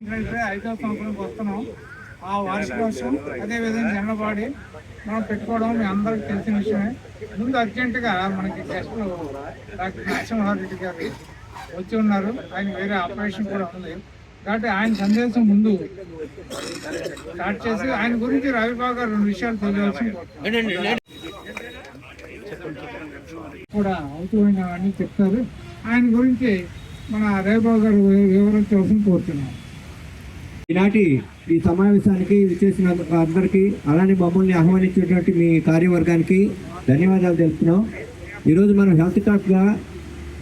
5వ సంవత్సరంకి వస్తున్నాం. ఆ వార్షికోత్సవం అదేవిధంగా జనపాడి మనం పెట్టుకోవడం మీ అందరికి తెలిసిన విషయమే. ముందు అర్జెంటుగా మనకి గెస్టులు డాక్టర్ నరసింహారెడ్డి గారు వచ్చి ఉన్నారు. ఆయన వేరే ఆపరేషన్ కూడా ఉంది కాబట్టి ఆయన సందేశం ముందు స్టార్ట్ చేసి ఆయన గురించి రవిబాబు గారు 2 విషయాలు తెలియవలసి కూడా అవుతున్నవన్నీ చెప్తారు. ఆయన గురించి మన రవిబాబు గారు వివరించవలసి కోరుతున్నాం. ఈనాటి ఈ సమావేశానికి విచ్చేసిన అందరికీ, అలానే మమ్మల్ని ఆహ్వానించినటువంటి మీ కార్యవర్గానికి ధన్యవాదాలు తెలుపుతున్నాం. ఈరోజు మనం హెల్త్ టాక్గా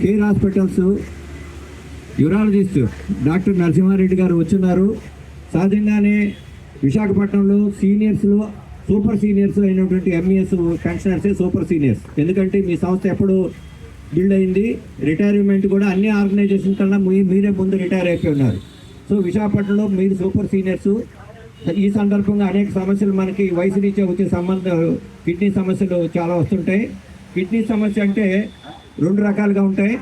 care hospitals urologist doctor Narasimha Reddy గారు వచ్చున్నారు. సహజంగానే విశాఖపట్నంలో సీనియర్స్లో సూపర్ సీనియర్స్ అయినటువంటి ఎంఈఎస్ పెన్షనర్సే సూపర్ సీనియర్స్. ఎందుకంటే మీ సంస్థ ఎప్పుడు బిల్డ్ అయింది, రిటైర్మెంట్ కూడా అన్ని ఆర్గనైజేషన్ కన్నా మీరే ముందు రిటైర్ అయిపోయి ఉన్నారు. సో విశాఖపట్నంలో మీరు సూపర్ సీనియర్స్. ఈ సందర్భంగా అనేక సమస్యలు మనకి వయసు నుంచి వచ్చే కిడ్నీ సమస్యలు చాలా వస్తుంటాయి. కిడ్నీ సమస్య అంటే 2 రకాలుగా ఉంటాయి.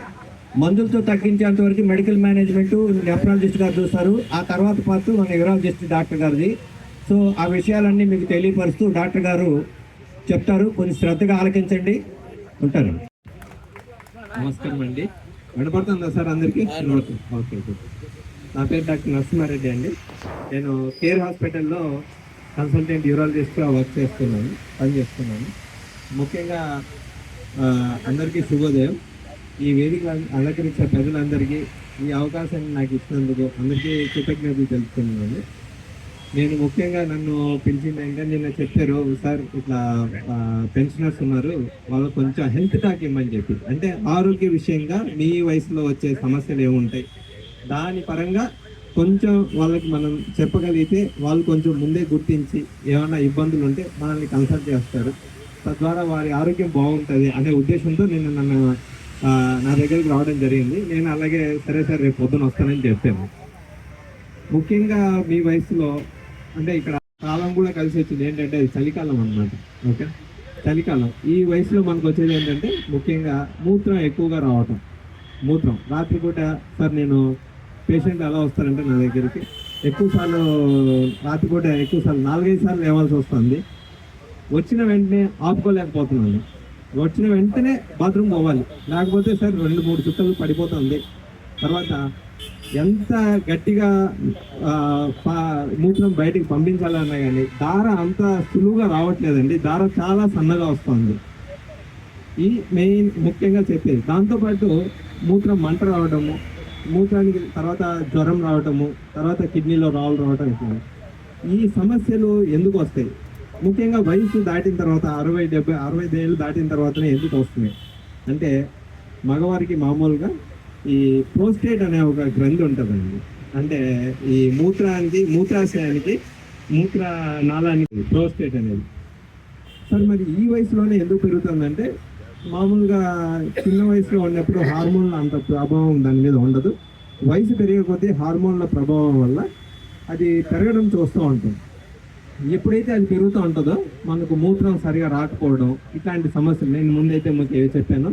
మందులతో తగ్గించేంత వరకు మెడికల్ మేనేజ్మెంట్ నెఫ్రాలజిస్ట్ గారు చూస్తారు. ఆ తర్వాత పాటు మన యూరాలజిస్ట్ డాక్టర్ గారిది. సో ఆ విషయాలన్నీ మీకు తెలియపరుస్తూ డాక్టర్ గారు చెప్తారు. కొంచెం శ్రద్ధగా ఆలకించండి. ఉంటారు. నమస్కారం అండి. వినపడుతుందా సార్ అందరికీ? ఓకే. నా పేరు డాక్టర్ నరసింహారెడ్డి అండి. నేను కేర్ హాస్పిటల్లో కన్సల్టెంట్ యూరాలజిస్ట్గా పనిచేస్తున్నాను. ముఖ్యంగా అందరికీ శుభోదయం. ఈ వేదిక అలంకరించే ప్రజలందరికీ ఈ అవకాశాన్ని నాకు ఇచ్చినందుకు అందరికీ కృతజ్ఞతలు తెలుపుతున్నాను. నేను ముఖ్యంగా నన్ను పిలిచింది ఏంటంటే నిన్న చెప్పారు సార్ ఇట్లా పెన్షనర్స్ ఉన్నారు, వాళ్ళు కొంచెం హెల్త్ టాక్ ఇవ్వమని చెప్పి. అంటే ఆరోగ్య విషయంగా మీ వయసులో వచ్చే సమస్యలు ఏముంటాయి, దాని పరంగా కొంచెం వాళ్ళకి మనం చెప్పగలిగితే వాళ్ళు కొంచెం ముందే గుర్తించి ఏమైనా ఇబ్బందులు ఉంటే మనల్ని కన్సల్ట్ చేస్తారు. తద్వారా వారి ఆరోగ్యం బాగుంటుంది అనే ఉద్దేశంతో నన్ను నా దగ్గరికి రావడం జరిగింది. నేను అలాగే సరే రేపు పొద్దున వస్తానని చెప్పాను. ముఖ్యంగా మీ వయసులో అంటే ఇక్కడ కాలం కూడా కలిసి వచ్చింది ఏంటంటే అది చలికాలం అన్నమాట. ఓకే, చలికాలం ఈ వయసులో మనకు వచ్చేది ఏంటంటే ముఖ్యంగా మూత్రం ఎక్కువగా రావటం. రాత్రిపూట సార్ నేను పేషెంట్ ఎలా వస్తారంటే నా దగ్గరికి ఎక్కువసార్లు రాత్రిపూట 4-5 సార్లు లేవాల్సి వస్తుంది. వచ్చిన వెంటనే ఆపుకోలేకపోతున్నాను. వచ్చిన వెంటనే బాత్రూమ్ పోవాలి, లేకపోతే సార్ 2-3 చుక్కలు పడిపోతుంది. తర్వాత ఎంత గట్టిగా మూత్రం బయటికి పంపించాలన్నా కానీ దార అంత సులువుగా రావట్లేదండి. దార చాలా సన్నగా వస్తుంది. ఈ మెయిన్ ముఖ్యంగా చెప్పేది. దాంతోపాటు మూత్రం మంట రావడము, మూత్రానికి తర్వాత జ్వరం రావటము, తర్వాత కిడ్నీలో రాళ్ళు రావటం. ఈ సమస్యలు ఎందుకు వస్తాయి? ముఖ్యంగా వయసు దాటిన తర్వాత 60-70 ఏళ్ళు దాటిన తర్వాతనే ఎందుకు వస్తున్నాయి అంటే మగవారికి మామూలుగా ఈ ప్రోస్టేట్ అనే ఒక గ్రంథి ఉంటుందండి. అంటే ఈ మూత్రాశయానికి మూత్రనాళానికి ప్రోస్టేట్ అనేది. సార్ మరి ఈ వయసులోనే ఎందుకు పెరుగుతుందంటే మామూలుగా చిన్న వయసులో ఉన్నప్పుడు హార్మోన్ల అంత ప్రభావం దాని మీద ఉండదు. వయసు పెరిగకపోతే హార్మోన్ల ప్రభావం వల్ల అది పెరగడం చూస్తూ ఉంటాం. ఎప్పుడైతే అది పెరుగుతూ ఉంటుందో మనకు మూత్రం సరిగా రాకపోవడం, ఇట్లాంటి సమస్యలు నేను ముందైతే మీకు ఏవి చెప్పానో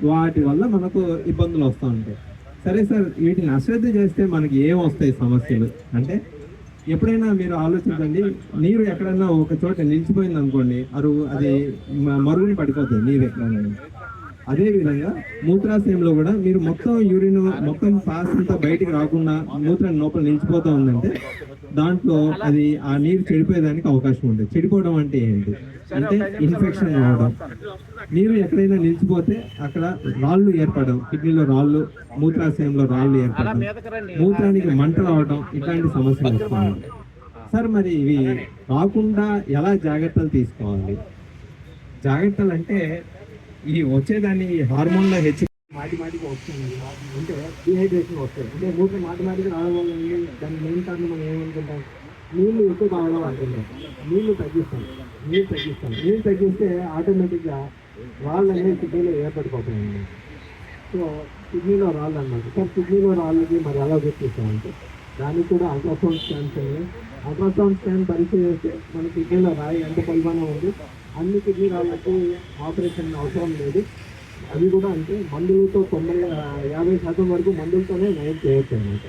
వాటి వల్ల మనకు ఇబ్బందులు వస్తూ ఉంటాయి. సరే సార్, వీటిని అశ్రద్ధ చేస్తే మనకి ఏం వస్తాయి సమస్యలు అంటే ఎప్పుడైనా మీరు ఆలోచించండి. నీరు ఎక్కడైనా ఒక చోట నిలిచిపోయింది అనుకోండి, అది మరుగుని పడిపోతుంది నీరు ఎక్కడైనా. అదేవిధంగా మూత్రాశయంలో కూడా మీరు మొత్తం పాస్ అంతా బయటికి రాకుండా మూత్రం లోపల నిలిచిపోతూ ఉందంటే దాంట్లో అది ఆ నీరు చెడిపోయేదానికి అవకాశం ఉంటుంది. చెడిపోవడం అంటే ఏంటి అంటే ఇన్ఫెక్షన్ రావడం. నీరు ఎక్కడైనా నిలిచిపోతే అక్కడ రాళ్ళు ఏర్పడడం, కిడ్నీలో రాళ్ళు, మూత్రాశయంలో రాళ్ళు ఏర్పడడం, మూత్రానికి మంట రావడం, ఇట్లాంటి సమస్యలు వస్తున్నాయి. సార్ మరి ఇవి రాకుండా ఎలా జాగ్రత్తలు తీసుకోవాలి? జాగ్రత్తలు అంటే ఈ వచ్చేదాన్ని హార్మోన్ల మాటికి వస్తుంది. అంటే డిహైడ్రేషన్ వస్తుంది. అంటే మూత్రం మాటికి రావడం వల్ల దాని మెయిన్ కారణం మనం ఏమనుకుంటాం, నీళ్ళు ఎక్కువ తాగడం అనుకుంటాం. నీళ్ళు తగ్గిస్తే ఆటోమేటిక్గా రాళ్ళు అనేది కిడ్నీలో ఏర్పడిపోతాయండి. సో కిడ్నీలో రాళ్ళు అన్నమాట. సార్ కిడ్నీలో రాళ్ళకి మరి ఎలా గుర్తిస్తామంటే దానికి కూడా అల్ట్రాసౌండ్ స్కాన్స్ అయ్యాయి. అల్ట్రాసౌండ్ స్కాన్ పరీక్ష చేస్తే మన కిడ్నీలో రాయి ఎంత పరిమాణం ఉంది. అన్ని కిడ్నీ రాళ్ళకి ఆపరేషన్ అవసరం లేదు. అవి కూడా అంటే మందులతో 50% వరకు మందులతోనే నయం చేయొచ్చు అన్నమాట.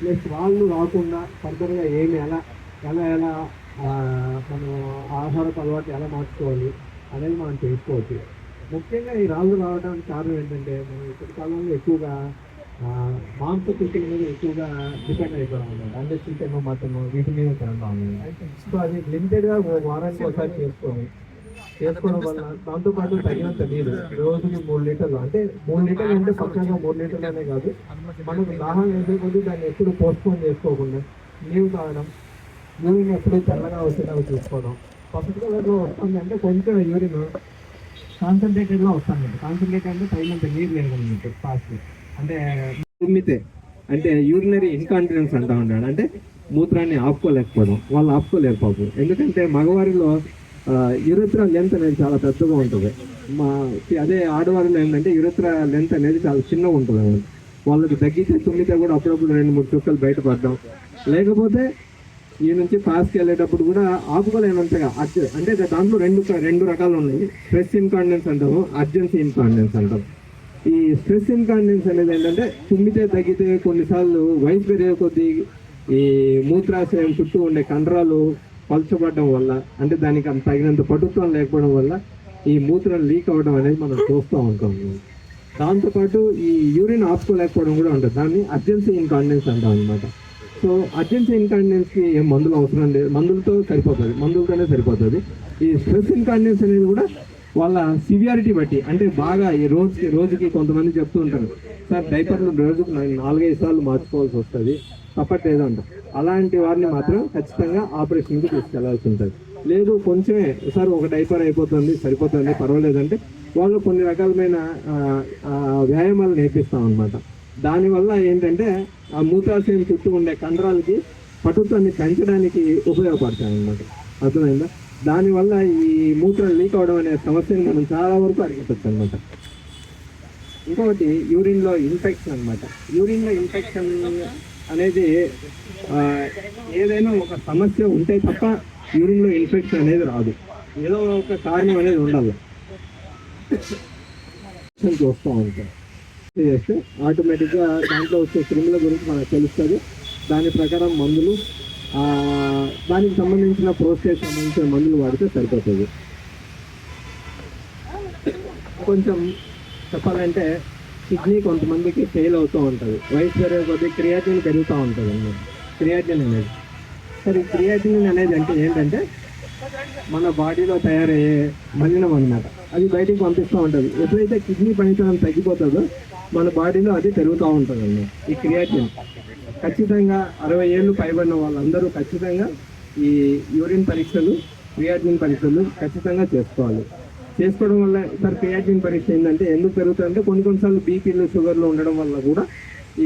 ప్లస్ వాళ్ళు రాకుండా ఫర్దర్గా ఏమి ఎలా ఎలా ఎలా మనం ఆహారపు అలవాటు ఎలా మార్చుకోవాలి అనేది మనం తెలుసుకోవచ్చు. ముఖ్యంగా ఈ రాళ్ళు రావడానికి కారణం ఏంటంటే మనం ఇప్పటి కాలంలో ఎక్కువగా మాంసకృతుల మీద ఎక్కువగా డిపెండ్ అయిపోయాం అన్నమాట. అంటే చికెన్ మటన్ వీటి మీద తినడం. సో అది లిమిటెడ్గా వారానికి ఒకసారి చేసుకోవడం వల్ల దాంతోపాటు తగినంత నీరు రోజుకి 3 లీటర్లు, అంటే 3 లీటర్లు అంటే పక్కగా 3 లీటర్లు అనే కాదు, మనకు దాహం వేసే కొద్దీ దాన్ని ఎప్పుడు పోస్ట్పోన్ చేసుకోకుండా నీరు తాగడం, యూరిన్ ఎప్పుడు తెల్లగా వచ్చేలాగా చూసుకోవడం. పసుపు కలర్లో వస్తుంది అంటే కొంచెం యూరిన్ కాన్సన్ట్రేటెడ్గా వస్తుంది. కాన్సన్ట్రేటెడ్ అంటే తగినంత నీరు లేదన్నమాట. ఫాస్ట్ అంటే తుమ్మితే అంటే యూరినరీ ఇన్కాంటినెన్స్ అంటా ఉంటాడు, అంటే మూత్రాన్ని ఆపుకోలేకపోవడం. వాళ్ళు ఆపుకోలేరు పాపం. ఎందుకంటే మగవారిలో యురేత్రా లెంత్ అనేది చాలా పెద్దగా ఉంటుంది. అదే ఆడవారిలో ఏంటంటే యురేత్రా లెంత్ అనేది చాలా చిన్నగా ఉంటుంది అన్నమాట. వాళ్ళకి తగ్గితే తుమ్మితే కూడా అప్పుడప్పుడు 2-3 చుక్కలు బయటపడడం, లేకపోతే ఈ నుంచి పాస్కి వెళ్ళేటప్పుడు కూడా ఆపుకోలేనంతగా అంటే దాంట్లో రెండు రకాలు ఉన్నాయి. స్ట్రెస్ ఇన్కాంటినెన్స్ అంటాము, అర్జెన్సీ ఇన్కాంటినెన్స్ అంటాం. ఈ స్ట్రెస్ ఇన్కాంటినెన్స్ అనేది ఏంటంటే తుమ్మితే తగ్గితే కొన్నిసార్లు వయసు పెరిగే కొద్దీ ఈ మూత్రాశయం చుట్టూ ఉండే కండరాలు పలచబడడం వల్ల, అంటే దానికి అంత తగినంత పటుత్వం లేకపోవడం వల్ల ఈ మూత్రం లీక్ అవ్వడం అనేది మనం చూస్తూ ఉంటాం. దాంతోపాటు ఈ యూరిన్ ఆపుకోలేకపోవడం కూడా ఉంటుంది. దాన్ని అర్జెన్సీ ఇన్కాంటినెన్స్ అంటాం అనమాట. సో అర్జెన్సీ ఇన్కాంటినెన్స్కి ఏం మందులు అవసరం లేదు, మందులతోనే సరిపోతుంది. ఈ స్ట్రెస్ ఇన్కాంటినెన్స్ అనేది కూడా వాళ్ళ సివియారిటీ బట్టి, అంటే బాగా ఈ రోజుకి కొంతమంది చెప్తూ ఉంటారు, సార్ డైపర్లు రోజుకు 4-5 సార్లు మార్చుకోవాల్సి వస్తుంది, తప్పట్లేదు అంట. అలాంటి వారిని మాత్రం ఖచ్చితంగా ఆపరేషన్కి తీసుకెళ్లాల్సి ఉంటుంది. లేదు కొంచెమే సార్ ఒక డైపర్ అయిపోతుంది సరిపోతుంది పర్వాలేదంటే వాళ్ళు కొన్ని రకాలమైన వ్యాయామాలు నేర్పిస్తాం అనమాట. దానివల్ల ఏంటంటే ఆ మూత్రాశయం చుట్టూ ఉండే కండరాలకి పటుత్వాన్ని పెంచడానికి ఉపయోగపడతాయి అన్నమాట. అర్థమైందా? దానివల్ల ఈ మూత్రం లీక్ అవడం అనే సమస్యని మనం చాలా వరకు అరికట్టచ్చు అనమాట. ఇంకొకటి యూరిన్లో ఇన్ఫెక్షన్ అనమాట. యూరిన్లో ఇన్ఫెక్షన్ అనేది ఏదైనా ఒక సమస్య ఉంటే తప్ప యూరిన్లో ఇన్ఫెక్షన్ అనేది రాదు. ఏదో ఒక కారణం అనేది ఉండాలి. చూస్తూ ఉంటాం చేస్తే ఆటోమేటిక్గా దాంట్లో వచ్చే క్రిముల గురించి మనకు తెలుస్తుంది. దాని ప్రకారం మందులు, దానికి సంబంధించిన ప్రోస్టేట్ సంబంధించిన మందులు వాడితే సరిపోతుంది. కొంచెం చెప్పాలంటే కిడ్నీ కొంతమందికి ఫెయిల్ అవుతూ ఉంటుంది. వయసు పెరిగే కొద్ది క్రియాటిన్ పెరుగుతూ ఉంటుంది అన్నమాట. క్రియాటిన్ అనేది సరే, క్రియాటిన్ అనేది అంటే ఏంటంటే మన బాడీలో తయారయ్యే మలినం అన్నమాట. అది బయటికి పంపిస్తూ ఉంటుంది. ఎప్పుడైతే కిడ్నీ పనితనం తగ్గిపోతుందో మన బాడీలో అది పెరుగుతూ ఉంటుంది అన్నమాట. ఈ క్రియాటిన్ ఖచ్చితంగా 60 ఏళ్ళు పైబడిన వాళ్ళందరూ ఖచ్చితంగా ఈ యూరిన్ పరీక్షలు, క్రియాటిన్ పరీక్షలు ఖచ్చితంగా చేసుకోవడం వల్ల సార్ క్రియాటిన్ పరీక్ష ఏంటంటే ఎందుకు పెరుగుతుందంటే కొన్నిసార్లు బీపీలు షుగర్లు ఉండడం వల్ల కూడా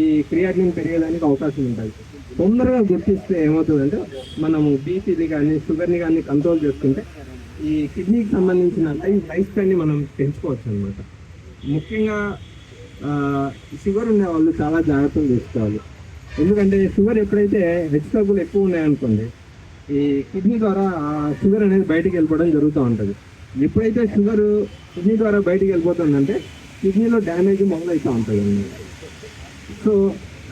ఈ క్రియాటిన్ పెరిగేదానికి అవకాశం ఉంటుంది. తొందరగా గుర్తిస్తే ఏమవుతుందంటే మనము బీపీని కానీ షుగర్ని కానీ కంట్రోల్ చేసుకుంటే ఈ కిడ్నీకి సంబంధించిన లైఫ్ స్టైల్ని మనం పెంచుకోవచ్చు అనమాట. ముఖ్యంగా షుగర్ ఉండే వాళ్ళు చాలా జాగ్రత్తలు తీసుకోవాలి. ఎందుకంటే షుగర్ ఎప్పుడైతే హెచ్చుతగ్గులు ఎక్కువ ఉన్నాయనుకోండి ఈ కిడ్నీ ద్వారా షుగర్ అనేది బయటికి వెళ్ళిపోవడం జరుగుతూ ఉంటుంది. ఎప్పుడైతే షుగర్ కిడ్నీ ద్వారా బయటికి వెళ్ళిపోతుందంటే కిడ్నీలో డ్యామేజ్ మొదలవుతూ ఉంటుంది అన్నమాట. సో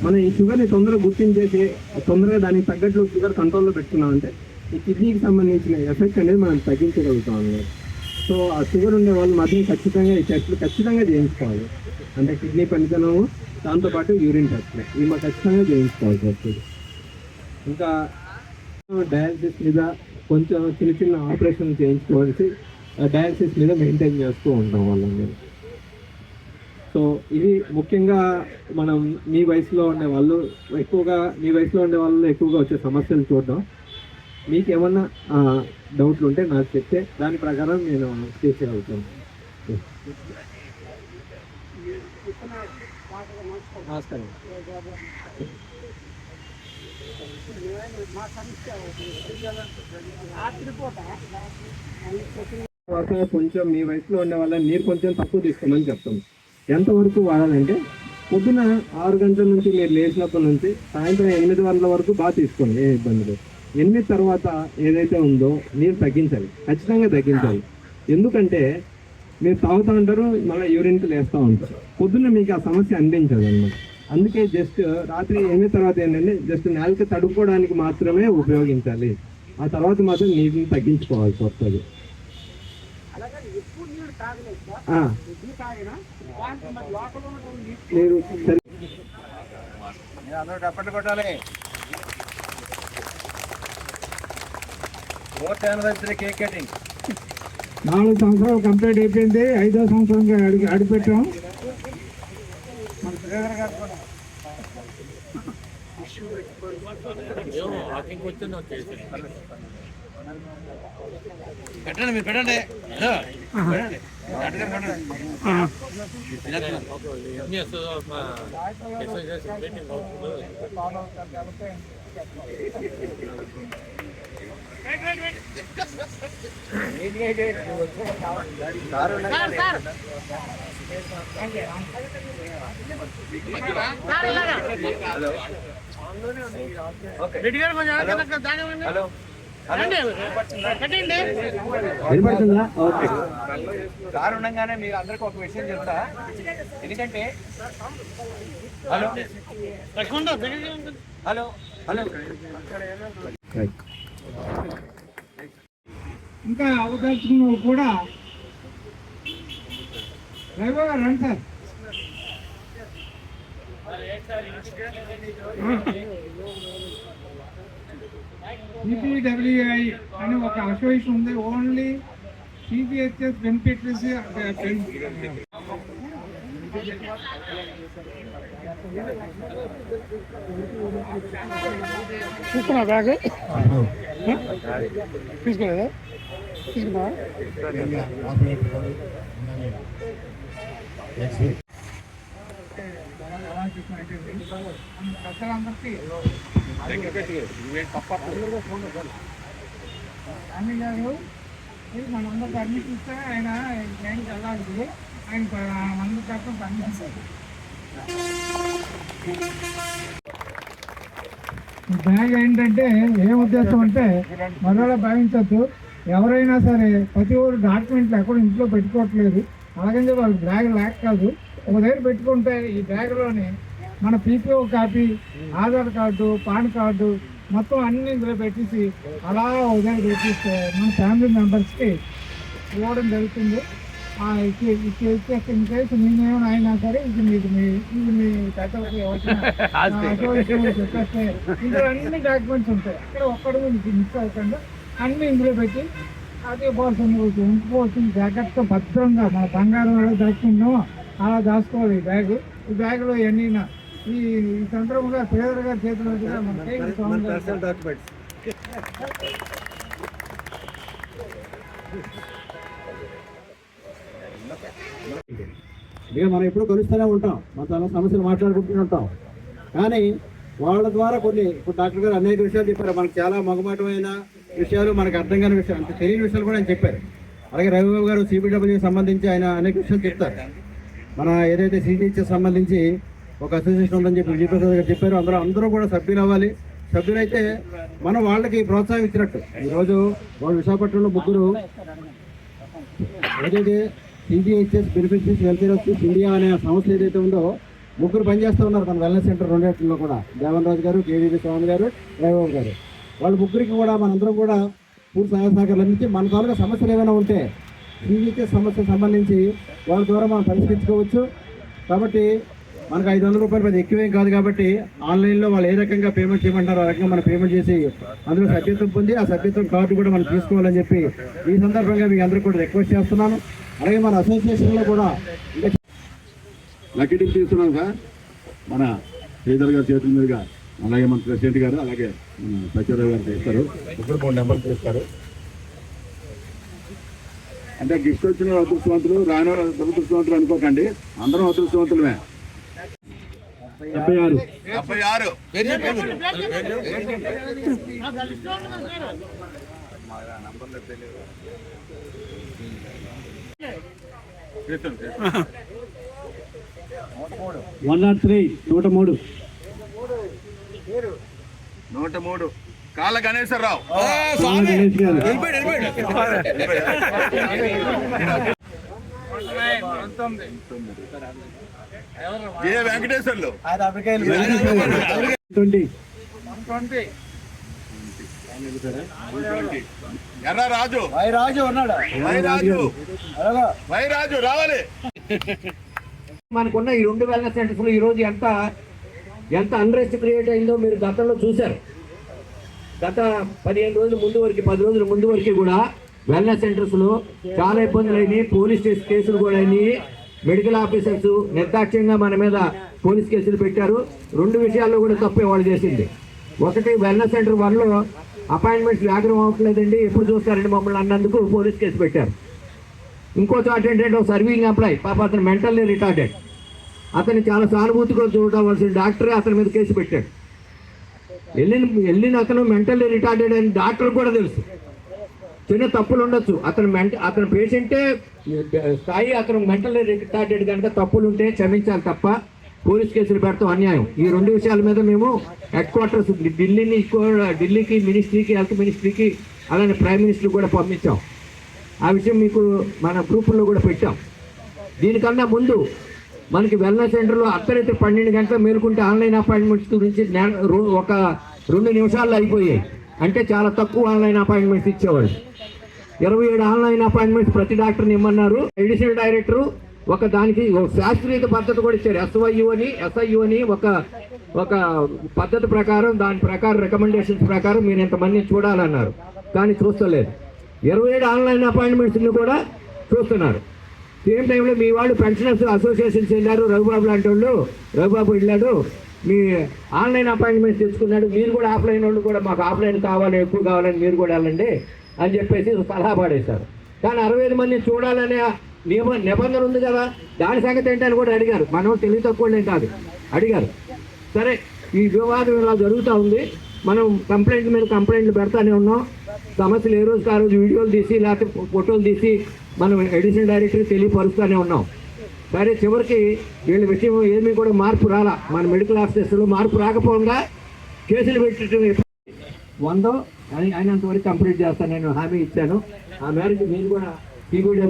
మనం ఈ షుగర్ని తొందరగా గుర్తించేసి తొందరగా దానికి తగ్గట్లు షుగర్ కంట్రోల్లో పెట్టుకున్నామంటే ఈ కిడ్నీకి సంబంధించిన ఎఫెక్ట్ అనేది మనం తగ్గించగలుగుతాం అన్నమాట. సో ఆ షుగర్ ఉండే వాళ్ళు మాత్రం ఖచ్చితంగా ఈ టెస్టులు ఖచ్చితంగా చేయించుకోవాలి. అంటే కిడ్నీ పనితనము, దాంతోపాటు యూరిన్ టెస్ట్లు ఇవి మాకు ఖచ్చితంగా చేయించుకోవాల్సి వస్తుంది. ఇంకా డయాలసిస్ మీద కొంచెం చిన్న ఆపరేషన్ చేయించుకోవాల్సి డయాలసిస్ మీద మెయింటైన్ చేస్తూ ఉంటాం వాళ్ళని. సో ఇది ముఖ్యంగా మనం మీ వయసులో ఉండే వాళ్ళు ఎక్కువగా వచ్చే సమస్యలు చూడడం. మీకు ఏమన్నా డౌట్లు ఉంటే నాకు చెప్తే దాని ప్రకారం నేను చేసేయగలుగుతాను. నమస్కారం. కొంచెం మీ వయసులో ఉండే వాళ్ళని నీరు కొంచెం తక్కువ తీసుకోమని చెప్తాం. ఎంతవరకు వాడాలంటే పొద్దున 6 గంటల నుంచి మీరు లేచినప్పటి నుంచి సాయంత్రం 8 గంటల వరకు బాగా తీసుకోండి, ఏ ఇబ్బంది లేదు. 8 తర్వాత ఏదైతే ఉందో నీరు తగ్గించాలి, ఖచ్చితంగా తగ్గించాలి. ఎందుకంటే మీరు తాగుతూ ఉంటారు, మళ్ళీ యూరిన్కి లేస్తూ ఉంటారు. పొద్దున్న మీకు ఆ సమస్య అనిపించదు అన్నమాట. అందుకే జస్ట్ రాత్రి 8 తర్వాత ఏంటంటే జస్ట్ నేలకి తడుపుకోవడానికి మాత్రమే ఉపయోగించాలి. ఆ తర్వాత మాత్రం నీటిని తగ్గించుకోవాల్సి వస్తుంది. మీరు అందరూ డప్పట్లు కొట్టాలి. 4th anniversary cake cutting. 4 సంవత్సరాలు కంప్లీట్ అయిపోయింది. 5వ సంవత్సరంగా అడిపెట్టాం. మన శ్రీధర్ గారు కూడా పెట్టండి, మీరు పెట్టండి. వినపడుతుందా? ఓకే. దారుణంగానే మీరు అందరికీ ఒక విషయం చెప్తా. ఎందుకంటే హలో హలో హలో ఇంకా అవకాశం కూడా డ్రైవర్ గారు రండి సార్. CPWI అని ఒక అసోసియేషన్ ఉంది. ఓన్లీ CGHS బెనిఫిషరీస్ తీసుకున్నా బ్యాగ్ తీసుకోలేదా? తీసుకున్నా అన్ని గారు మనందరూ పర్మిషన్ ఇస్తే ఆయన ట్రైన్కి వెళ్ళాలి. ఆయన మంది తప్ప పర్మిషన్. బ్యాగ్ ఏంటంటే ఏం ఉద్దేశం అంటే మరోలా భావించద్దు. ఎవరైనా సరే ప్రతి ఒక్కరు డాక్యుమెంట్లు ఎక్కడ ఇంట్లో పెట్టుకోవట్లేదు. అలాగని వాళ్ళు బ్యాగ్ లేక కాదు, ఒక దగ్గర పెట్టుకుంటే ఈ బ్యాగ్లోని మన PPO copy, Aadhaar card, pan card మొత్తం అన్ని ఇందులో పెట్టేసి అలా ఒక దగ్గర పెట్టిస్తే మన ఫ్యామిలీ మెంబర్స్కి ఇవ్వడం జరుగుతుంది. ఇచ్చేస్తే ఇన్ కేసు నేనేమైనా అయినా సరే ఇది మీ పెద్దలకి చెప్పేస్తే ఇందులో అన్ని డాక్యుమెంట్స్ ఉంటాయి. అక్కడ ఒక్కడు మీకు మిస్ అవ్వకుండా అన్ని ఇందులో పెట్టి అది ఉంచుకోవాల్సింది జాగ్రత్తగా భద్రంగా మన బంగారం ఎలా దాచుకుంటామో అలా దాచుకోవాలి. ఈ బ్యాగులో ఇవన్నీ ఈ సందర్భంగా శ్రీధర్ గారి చేతిలో ఇక మనం ఎప్పుడు కలుస్తూనే ఉంటాం, మన చాలా సమస్యలు మాట్లాడుకుంటూనే ఉంటాం. కానీ వాళ్ళ ద్వారా ఇప్పుడు డాక్టర్ గారు అనేక విషయాలు చెప్పారు. మనకు చాలా మగమాటమైన విషయాలు, మనకు అర్థం కాని విషయాలు, అంటే తెలియని విషయాలు కూడా ఆయన చెప్పారు. అలాగే రవిబాబు గారు CPWకి సంబంధించి ఆయన అనేక విషయాలు చెప్తారు. మన ఏదైతే CGHS సంబంధించి ఒక అసోసియేషన్ ఉందని చెప్పి విజయప్రసాద్ గారు చెప్పారు. అందరూ కూడా సభ్యులు అవ్వాలి. సభ్యులైతే మనం వాళ్ళకి ప్రోత్సాహం ఇచ్చినట్టు. ఈరోజు వాళ్ళు విశాఖపట్నంలో ముగ్గురు ఏదైతే CGHS beneficiaries welfare of India అనే సంస్థ ఏదైతే ఉందో ముగ్గురు పనిచేస్తూ ఉన్నారు మన వెల్నెస్ సెంటర్ రెండింటిలో కూడా. దేవన్ రాజు గారు, KVB స్వామి గారు, రవిబాబు గారు. వాళ్ళ ముగ్గురికి కూడా మనందరం కూడా పూర్తి సహాయ సహకారాలు అందించి మన తాలూకా సమస్యలు ఏమైనా ఉంటే CGHS సమస్యకు సంబంధించి వాళ్ళ ద్వారా మనం పరిష్కరించుకోవచ్చు. కాబట్టి మనకు 500 రూపాయలు పెద్ద ఎక్కువేం కాదు. కాబట్టి ఆన్లైన్లో వాళ్ళు ఏ రకంగా పేమెంట్ చేయమంటారో ఆ రకంగా మనం పేమెంట్ చేసి అందులో సభ్యత్వం పొంది ఆ సభ్యత్వం కార్డు కూడా మనం తీసుకోవాలని చెప్పి ఈ సందర్భంగా మీకు అందరూ కూడా రిక్వెస్ట్ చేస్తున్నాను. అలాగే మన అసోసియేషన్లో కూడా లక్కీ టిప్ తీస్తున్నాం సార్ మన శ్రీధర్ గారి చేతుల మీదుగా. అలాగే మన ప్రెసిడెంట్ గారు, అలాగే మన సత్యరావు గారు చేస్తారు. ఇప్పుడు 3 నెంబర్లు చేస్తారు. అంటే గిఫ్ట్ వచ్చిన అదృష్టవంతులు, రాని దురదృష్టవంతులు అనుకోకండి, అందరం అదృష్టవంతులమే. 76 103 103 కాళ్ళ గణేశ్వరరావు. గణేష్ గారు పంతొమ్మిది. ఏ వెంకటేశ్వర్లు 20. 120. ఎర్ర రాజు వైరాజు రావాలి. మనకున్న ఈ 2 వెల్నెస్ సెంటర్స్లో ఈరోజు ఎంత అన్రెస్ట్ క్రియేట్ అయిందో మీరు గతంలో చూశారు. గత 15 రోజుల ముందు వరకు 10 రోజుల ముందు వరకు కూడా వెల్నెస్ సెంటర్స్లో చాలా ఇబ్బందులు అయినాయి. పోలీస్ కేసులు కూడా అయినాయి. మెడికల్ ఆఫీసర్స్ నిర్దాక్ష్యంగా మన మీద పోలీస్ కేసులు పెట్టారు. 2 విషయాల్లో కూడా తప్పే వాళ్ళు చేసింది. ఒకటి, వెల్నెస్ సెంటర్ 1లో అపాయింట్మెంట్స్ వ్యాగ్రం అవ్వట్లేదండి, ఎప్పుడు చూస్తారండి మమ్మల్ని అన్నందుకు పోలీస్ కేసు పెట్టారు. ఇంకో చోట ఏంటంటే ఒక సర్వింగ్ ఎంప్లాయ్, పాప అతను మెంటల్లీ రిటార్డెడ్, అతన్ని చాలా సానుభూతిగా చూడవలసిన డాక్టరే అతని మీద కేసు పెట్టాడు. వెళ్ళిన అతను మెంటల్లీ రిటార్డెడ్ అని డాక్టర్ కూడా తెలుసు. చిన్న తప్పులు ఉండొచ్చు, అతను పేషెంటే స్థాయి, అతను మెంటల్లీ రిటార్డెడ్ కనుక తప్పులు ఉంటే క్షమించాలి తప్ప పోలీస్ కేసులు పెడతాం అన్యాయం. ఈ 2 విషయాల మీద మేము హెడ్ క్వార్టర్స్ ఢిల్లీకి మినిస్ట్రీకి, హెల్త్ మినిస్ట్రీకి, అలానే ప్రైమ్ మినిస్టర్ కూడా పంపించాం. ఆ విషయం మీకు మన గ్రూపుల్లో కూడా పెట్టాం. దీనికన్నా ముందు మనకి వెల్నెస్ సెంటర్లో అర్ధరాత్రి 12 గంటలు మేలుకుంటే ఆన్లైన్ అపాయింట్మెంట్స్ గురించి ఒక 2 నిమిషాల్లో అయిపోయాయి. అంటే చాలా తక్కువ ఆన్లైన్ అపాయింట్మెంట్స్ ఇచ్చేవాళ్ళు. 27 ఆన్లైన్ అపాయింట్మెంట్స్ ప్రతి డాక్టర్ని ఇమ్మన్నారు. అడిషనల్ డైరెక్టరు దానికి శాస్త్రీయ పద్ధతి కూడా ఇచ్చారు. SIU అని ఒక పద్ధతి ప్రకారం, దాని ప్రకారం రికమెండేషన్స్ ప్రకారం మీరు ఇంతమందిని చూడాలన్నారు. కానీ చూస్తలేదు. 27 ఆన్లైన్ అపాయింట్మెంట్స్ని కూడా చూస్తున్నారు. సేమ్ టైంలో మీ వాళ్ళు పెన్షనర్స్ అసోసియేషన్స్ వెళ్ళారు, రఘుబాబు లాంటి వాళ్ళు, రఘుబాబు వెళ్ళాడు, మీ ఆన్లైన్ అపాయింట్మెంట్స్ తెచ్చుకున్నాడు, మీరు కూడా ఆఫ్లైన్ వాళ్ళు కూడా మాకు ఆఫ్లైన్ కావాలి, ఎక్కువ కావాలని మీరు కూడా వెళ్ళండి అని చెప్పేసి సలహా పడేశారు. కానీ 65 మందిని చూడాలనే నిబంధన ఉంది కదా, దాని సంగతి ఏంటని కూడా అడిగారు. మనం తెలివి తక్కువ కాదు, అడిగారు. సరే, ఈ వివాదం ఇలా జరుగుతూ ఉంది. మనం కంప్లైంట్ మీద కంప్లైంట్లు పెడతానే ఉన్నాం. సమస్యలు ఏ రోజుకి ఆ రోజు వీడియోలు తీసి లేకపోతే ఫోటోలు తీసి మనం అడిషనల్ డైరెక్టర్కి తెలియపరుస్తూనే ఉన్నాం. సరే, చివరికి వీళ్ళ విషయం ఏమీ కూడా మార్పు రాలా. మన మెడికల్ ఆఫీసర్స్లో మార్పు రాకపోగా కేసులు పెట్టడం 100 అయినంత వరకు కంప్లీట్ చేస్తాను నేను హామీ ఇచ్చాను. ఆ మేరకు మీరు కూడా టీవీడీ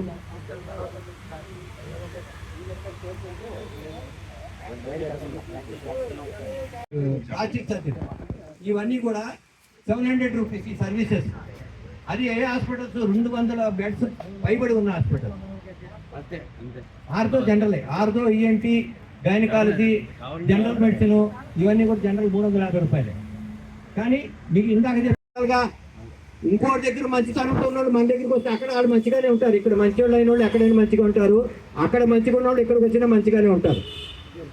ఇవన్నీ కూడా 700 రూపీస్ ఈ సర్వీసెస్. అది ఏ హాస్పిటల్స్ 200 బెడ్స్ పైబడి ఉన్న hospital. Ortho ENT, gynaecology, general medicine, ఇవన్నీ కూడా జనరల్ 350 రూపాయలే. కానీ మీకు ఇందాక చెప్పాలిగా, ఇంకో దగ్గర మంచితనంతో ఉన్నవాళ్ళు మన దగ్గరికి వస్తే అక్కడ వాళ్ళు మంచిగానే ఉంటారు. ఇక్కడ మంచి వాళ్ళు అయిన వాళ్ళు ఎక్కడైనా మంచిగా ఉంటారు, అక్కడ మంచిగా ఉన్న వాళ్ళు ఇక్కడికి వచ్చినా మంచిగానే ఉంటారు.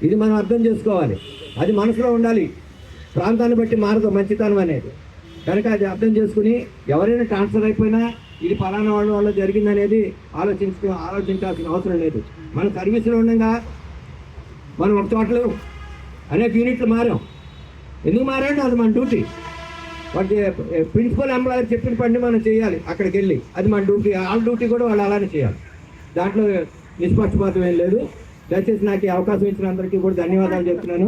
ఇది మనం అర్థం చేసుకోవాలి. అది మనసులో ఉండాలి. ప్రాంతాన్ని బట్టి మారదు మంచితనం అనేది. కనుక అది అర్థం చేసుకుని ఎవరైనా ట్రాన్స్ఫర్ అయిపోయినా ఇది ఫలానా వాళ్ళ వల్ల జరిగిందనేది ఆలోచించాల్సిన అవసరం లేదు. మన సర్వీసులో ఉండగా మనం ఒక చోటలో అనేక యూనిట్లు మారాం. ఎందుకు మారాడు? అది మన డ్యూటీ. వాటి ప్రిన్సిపల్ ఎంప్లాయర్ చెప్పిన పని మనం చేయాలి అక్కడికి వెళ్ళి. అది మన డ్యూటీ. వాళ్ళ డ్యూటీ కూడా వాళ్ళు అలానే చేయాలి. దాంట్లో నిష్పక్షపాతం ఏం లేదు. దయచేసి నాకు ఈ అవకాశం ఇచ్చిన అందరికీ కూడా ధన్యవాదాలు చెప్తున్నాను.